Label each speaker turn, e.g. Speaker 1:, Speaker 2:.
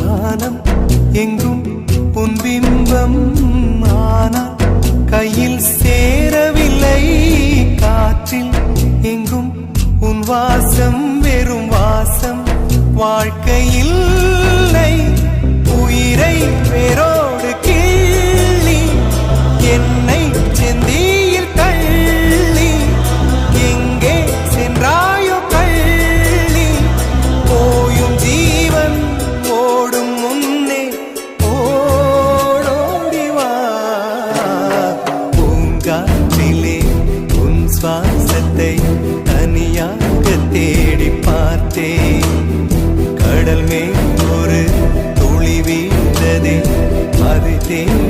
Speaker 1: வானம் எங்கும் உன் பிம்பம், ஆனால் கையில் சேரவில்லை. காற்றில் எங்கும் உன் வாசம், வெறும் வாசம் வாழ்க்கையில். உயிரை வேரோடு கிள்ளி என்னை செந்தியில் தள்ளி எங்கே சென்றாயோ கள்ளி. போயும் ஜீவன் ஓடும் முன்னே ஓடோடிவா. பூங்காற்றிலே உன் சுவாசத்தை தனியாக தேடி பார்த்தேன். கடல் மேல் ஒரு துளி வீழ்ந்ததே, அது தேன்